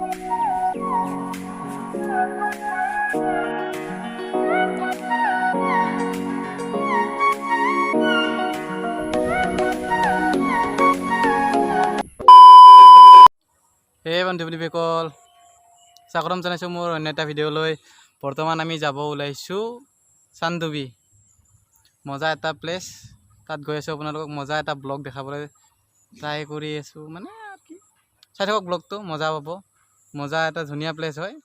এই বন্ধু-বান্ধৱীসকল স্বাগতম জনাইছোঁ মোৰ অন্য এটা ভিডিঅ'লৈ। বৰ্তমান আমি যাব ওলাইছোঁ চানডুবি, মজা এটা প্লেচ। তাত গৈ আছোঁ, আপোনালোকক মজা এটা ব্লগ দেখাবলৈ ট্ৰাই কৰি আছোঁ। মানে কি চাই থাকক ব্লগটো, মজা পাব। মজা এটা ধুনীয়া প্লেচ হয়।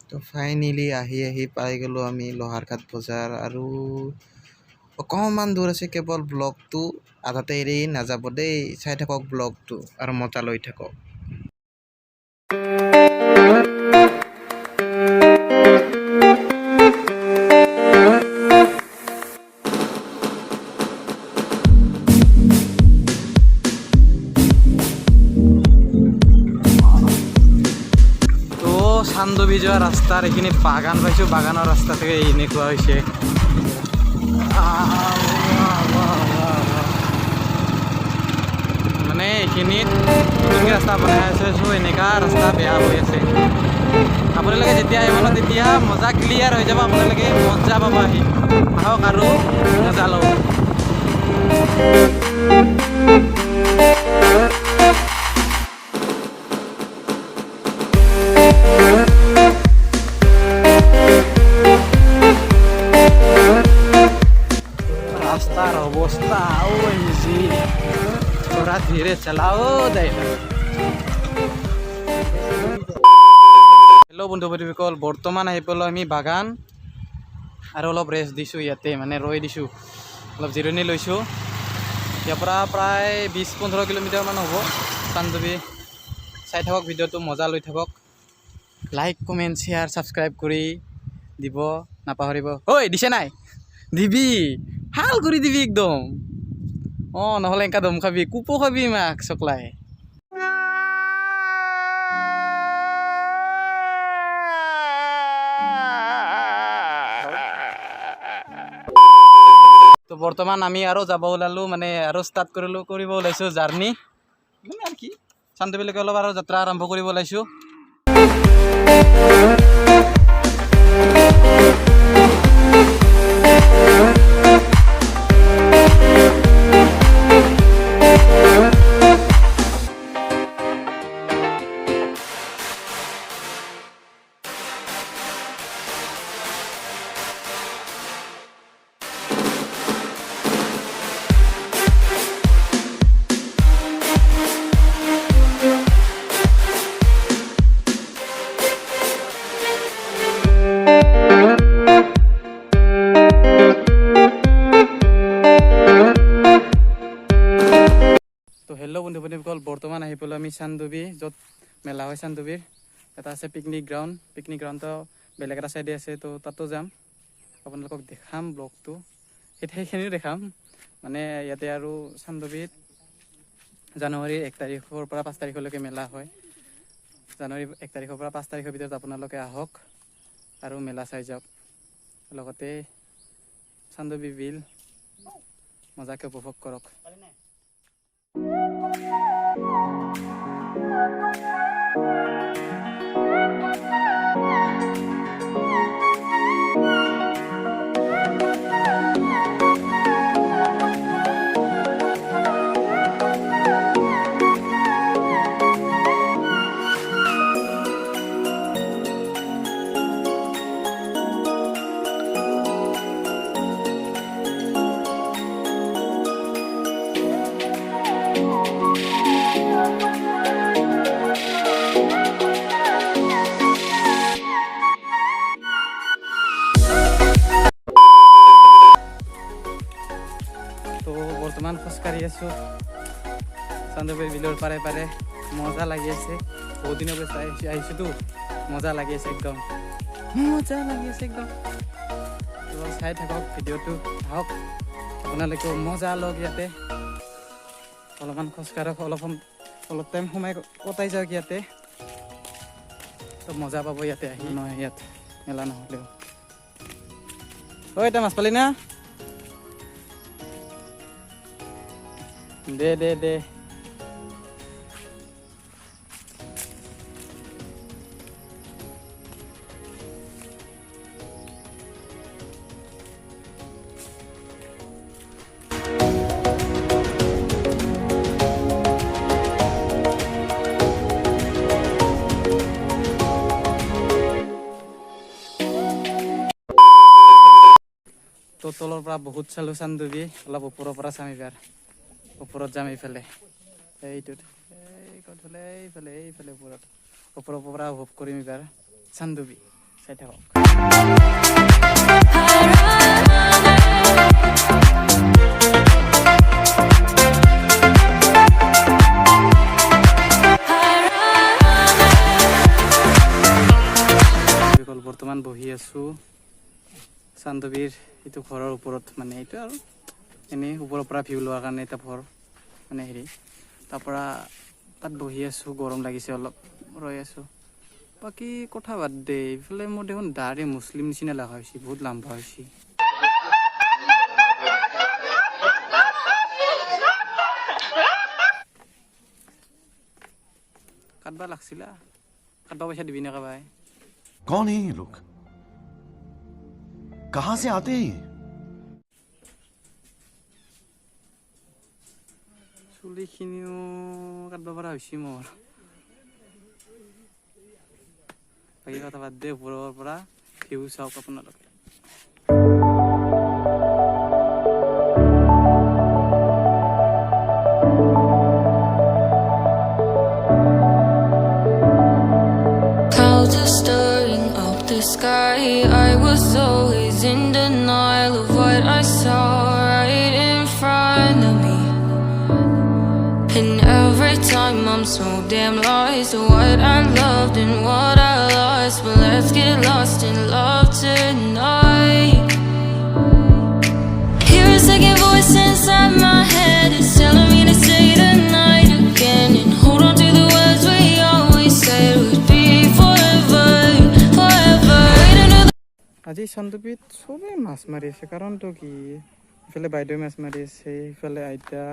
তো ফাইনেলি আহি পাই গ'লোঁ আমি লোহাৰঘাট বজাৰ। আৰু অকণমান দূৰ আছে কেৱল। ব্লগটো আধাতে এৰি নাযাব দেই, চাই থাকক ব্লগটো আৰু মজা লৈ থাকক। চানডুবি যোৱা ৰাস্তাৰ এইখিনি বাগান পাইছোঁ। বাগানৰ ৰাস্তা থেকে এনেকুৱা হৈছে। মানে এইখিনিত নতুনকৈ ৰাস্তা বনাই আছে, চ' এনেকুৱা ৰাস্তা বেয়া হৈ আছে। আপোনালোকে যেতিয়া আহিব ন, তেতিয়া মজা ক্লিয়াৰ হৈ যাব। আপোনালোকে মজা পাব আহি। আহক আৰু মজা লওক। रास्तार अवस्था थोड़ा धीरे चलाओ दे। हेलो বন্ধু-বান্ধৱীসকল, বৰ্তমান আহি পালোঁ আমি বাগান। আৰু অলপ ৰেষ্ট দিছোঁ ইয়াতে, মানে ৰৈ দিছোঁ, অলপ জিৰণি লৈছোঁ। ইয়াৰ পৰা প্ৰায় 20-15 কিলোমিটাৰমান হ'ব চানডুবি। চাই থাকক ভিডিঅ'টো, মজা লৈ থাকক। লাইক, কমেণ্ট, শ্বেয়াৰ, ছাবস্ক্ৰাইব কৰি দিব নাপাহৰিব। ঐ দিছে নাই? দিবি, ভাল কৰি দিবি একদম। নহ'লে এনেকা দম খাবি, কুপো খাবি মাক চকলাই। তো বৰ্তমান আমি আৰু যাব ওলালোঁ, মানে আৰু ষ্টাৰ্ট কৰিব ওলাইছোঁ জাৰ্ণি। মানে আৰু কি, চানডুবিলৈকে অলপ আৰু যাত্ৰা আৰম্ভ কৰিব ওলাইছোঁ। তো হেল্ল' বন্ধু-বান্ধৱীসকল, বৰ্তমান আহি পালোঁ আমি চানডুবি, য'ত মেলা হয় চানডুবিৰ। এটা আছে পিকনিক গ্ৰাউণ্ড। পিকনিক গ্ৰাউণ্ডটো বেলেগ এটা চাইডে আছে, তো তাতো যাম। আপোনালোকক দেখাম ব্লগটো, সেইখিনিও দেখাম। মানে ইয়াতে আৰু চানডুবিত জানুৱাৰীৰ 1 তাৰিখৰ পৰা 5 তাৰিখলৈকে মেলা হয়। জানুৱাৰীৰ 1 তাৰিখৰ পৰা 5 তাৰিখৰ ভিতৰত আপোনালোকে আহক আৰু মেলা চাই যাওক। লগতে চানডুবি বিল মজাকৈ উপভোগ কৰক। আছোঁ চান্দুবিৰ বিলৰ পাৰে পাৰে মজা লাগি আছে বহুত দিনৰ পৰা আহিছোঁতো মজা লাগি আছে একদম চাই থাকক ভিডিঅ'টো আহক আপোনালোকেও মজা লওক ইয়াতে অলপমান খোজকাঢ়ক অলপ টাইম সোমাই কটাই যাওক ইয়াতে তো মজা পাব ইয়াতে আহি নহয় ইয়াত মেলা নহ'লেও ঐ এটা মাছ পালি না দে তো তলৰ পৰা বহুত চালোঁ চান্দুবি অলপ ওপৰৰ পৰা চাম এইবাৰ ওপৰত যাম এইফালে এইটোত এইফালে ওপৰৰ পৰা উপভোগ কৰিম এইবাৰ চান্দুবি চাই থাকক বৰ্তমান বহি আছোঁ চান্দুবিৰ এইটো ঘৰৰ ওপৰত মানে এইটো আৰু এনেই ওপৰৰ পৰা ভিউ লোৱাৰ কাৰণে এটা ঘৰ মানে হেৰি তাৰপৰা তাত বহি আছোঁ গৰম লাগিছে অলপ ৰৈ আছোঁ বাকী কথা বাদ দে এইফালে মোৰ দেখোন দাৰে মুছলিম নিচিনা লগা হৈছে বহুত লাম্বা হৈছে কাটবা লাগছিলা কাটবা পইচা দিবি নে কাবাই कौन है ये लोग कहां से आते हैं ये চুলিখিনিও কাটব পৰা হৈছে মোৰ বাকী কথা বাদ দে ওপৰৰ পৰা ভিউ চাওক আপোনালোকে Clouds are stirring up the sky. I was always in denial of what I saw right in front of me. And every time I'm so damn lost to what I loved and what I lost. But let's get lost in love tonight. Hear a second voice inside my head. It's telling me to stay the night again and hold on to the words we always said would be forever. আজি চান্দুবিত চবেই মাছ মাৰি আছে কাৰণটো কি ইফালে বাইদেৱে মাছ মাৰি আছে ইফালে আইতা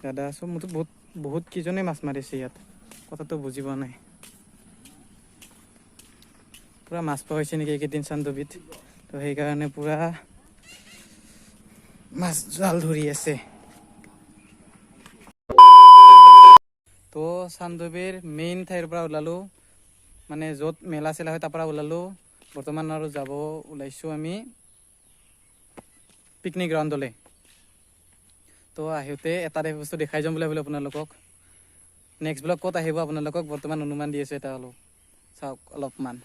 দাদা চব মোৰতো বহুত কেইজনে মাছ মাৰিছে ইয়াত কথাটো বুজি পোৱা নাই পূৰা মাছ পোৱা হৈছে নেকি এইকেইদিন চান্দুবিত তো সেইকাৰণে পূৰা মাছ জাল ধৰি আছে তো চান্দুবিৰ মেইন ঠাইৰ পৰা ওলালোঁ মানে য'ত মেলা চেলা হয় তাৰ পৰা ওলালোঁ বৰ্তমান আৰু যাব ওলাইছোঁ আমি পিকনিক গ্ৰাউণ্ডলৈ তো আহোঁতে এটা বস্তু দেখাই যাম বুলি ভাবিলোঁ আপোনালোকক নেক্সট ব্লগ ক'ত আহিব আপোনালোকক বৰ্তমান অনুমান দি আছোঁ এটা অলপ চাওক অলপমান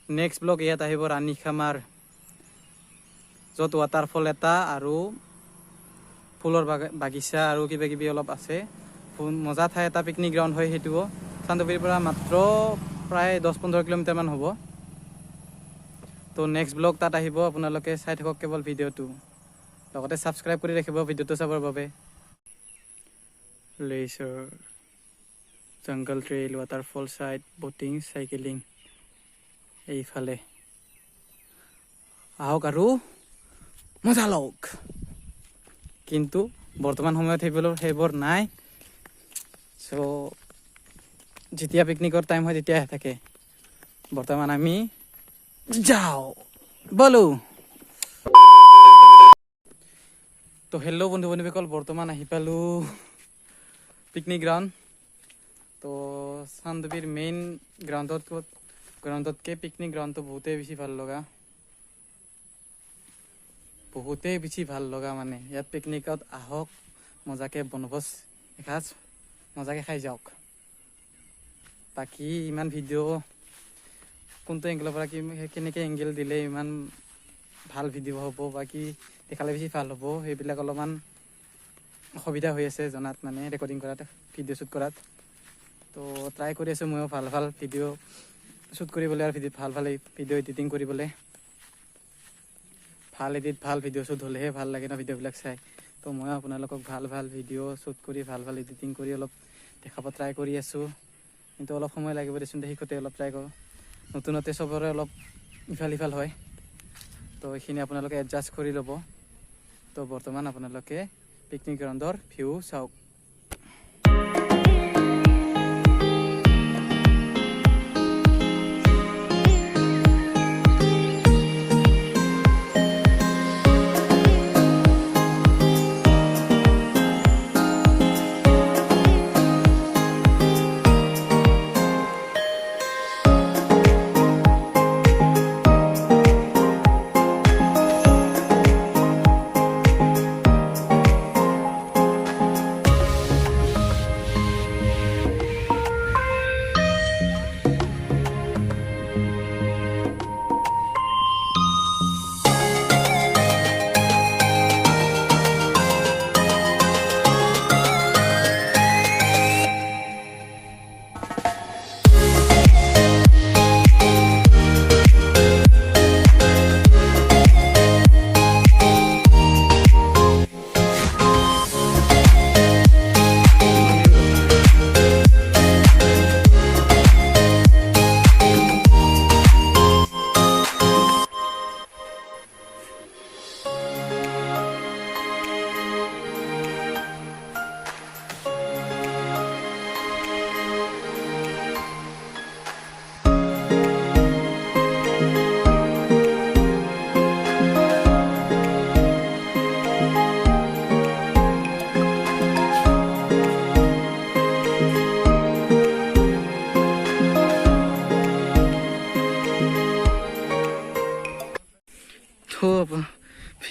নেক্সট ব্লগ ইয়াত আহিব ৰাণীখামাৰ য'ত ৱাটাৰফল এটা আৰু ফুলৰ বাগিচা আৰু কিবা কিবি অলপ আছে মজা ঠাই এটা পিকনিক গ্ৰাউণ্ড হয় সেইটোও চান্দুবিৰ পৰা মাত্ৰ প্ৰায় 10-15 কিলোমিটাৰমান হ'ব তো নেক্সট ব্লগ তাত আহিব আপোনালোকে চাই থাকক কেৱল ভিডিঅ'টো লগতে ছাবস্ক্ৰাইব কৰি ৰাখিব ভিডিঅ'টো চাবৰ বাবে leisure jungle trail waterfall side boating cycling এইফালে আহক আৰু মজা লওক কিন্তু বৰ্তমান সময়ত সেইবোৰ নাই চ' যেতিয়া পিকনিকৰ টাইম হয় তেতিয়াহে থাকে বৰ্তমান আমি যাও বলো তো হেল্ল' বন্ধু বান্ধৱীসকল বৰ্তমান আহি পালোঁ পিকনিক গ্ৰাউণ্ড তো চান্দুবিৰ মেইন গ্ৰাউণ্ডতকৈ পিকনিক গ্ৰাউণ্ডটো বহুতেই বেছি ভাল লগা মানে ইয়াত পিকনিকত আহক মজাকৈ বনভোজ এসাঁজ মজাকৈ খাই যাওক বাকী ইমান ভিডিঅ' কোনটো এংগেলৰ পৰা কেনেকৈ এংগেল দিলে ইমান ভাল ভিডিঅ' হ'ব বা কি দেখালে বেছি ভাল হ'ব সেইবিলাক অলপমান অসুবিধা হৈ আছে জনাত মানে ৰেকৰ্ডিং কৰাত ভিডিঅ' শ্বুট কৰাত তো ট্ৰাই কৰি আছোঁ ময়ো ভাল ভাল ভিডিঅ' শ্বুট কৰিবলৈ আৰু ভাল ভাল ভিডিঅ' এডিটিং কৰিবলৈ ভাল ভিডিঅ' শ্বুট হ'লেহে ভাল লাগে ন ভিডিঅ'বিলাক চাই তো মই আপোনালোকক ভাল ভাল ভিডিঅ' শ্বুট কৰি ভাল এডিটিং কৰি অলপ দেখাব ট্ৰাই কৰি আছোঁ কিন্তু অলপ সময় লাগিব দেচোন শিকোঁতে অলপ ট্ৰাই কৰোঁ নতুনতে চবৰে অলপ ইফাল হয় তো এইখিনি আপোনালোকে এডজাষ্ট কৰি ল'ব তো বৰ্তমান আপোনালোকে পিকনিক গ্ৰাউণ্ডৰ ভিউ চাওক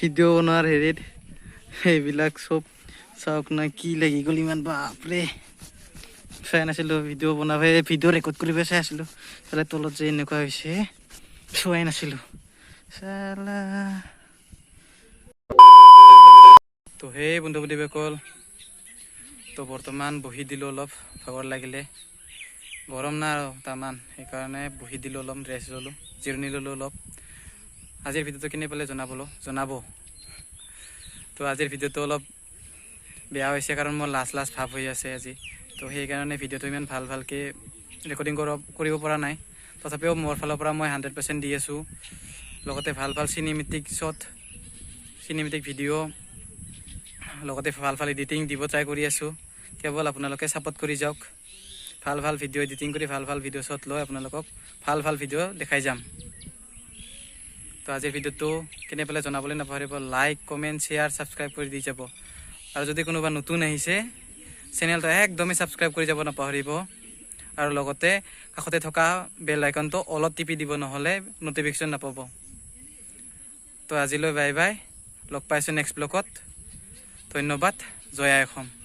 ভিডিঅ' বনোৱাৰ হেৰিত সেইবিলাক চব চাওক না কি লাগি গ'ল ইমান বাপৰে চাই নাছিলোঁ ভিডিঅ' বনাব ভিডিঅ' ৰেকৰ্ড কৰিব চাই আছিলোঁ চালে তলত যে এনেকুৱা হৈছে চোৱাই নাছিলোঁ চালা তো সেই বন্ধু বান্ধৱীসকল তো বৰ্তমান বহি দিলোঁ অলপ ভাগৰ লাগিলে গৰম না আৰু তামান সেইকাৰণে বহি দিলোঁ অলপ ৰেষ্ট ল'লোঁ জিৰণি ল'লোঁ অলপ আজিৰ ভিডিঅ'টো কেনে পালে জনাব তো আজিৰ ভিডিঅ'টো অলপ বেয়া হৈছে কাৰণ মোৰ লাষ্ট ভাৱ হৈ আছে আজি তো সেইকাৰণে ভিডিঅ'টো ইমান ভালকৈ ৰেকৰ্ডিং কৰিব পৰা নাই তথাপিও মোৰ ফালৰ পৰা মই 100% দি আছোঁ লগতে ভাল চিনেমেটিক শ্বট চিনেমেটিক ভিডিঅ' লগতে ভাল এডিটিং দিব ট্ৰাই কৰি আছোঁ কেৱল আপোনালোকে ছাপোৰ্ট কৰি যাওক ভাল ভিডিঅ' এডিটিং কৰি ভাল ভিডিঅ' শ্বট লৈ আপোনালোকক ভাল ভিডিঅ' দেখাই যাম তো আজিৰ ভিডিঅ'টো কেনে পালে জনাবলৈ নাপাহৰিব লাইক কমেণ্ট শ্বেয়াৰ ছাবস্ক্ৰাইব কৰি দি যাব আৰু যদি কোনোবা নতুন আহিছে চেনেলটো একদমেই ছাবস্ক্ৰাইব কৰি যাব নাপাহৰিব আৰু লগতে কাষতে থকা বেল আইকনটো অলপ টিপি দিব নহ'লে নটিফিকেশ্যন নাপাব তো আজিলৈ বাই লগ পাইছোঁ নেক্সট ব্লগত ধন্যবাদ জয় আই অসম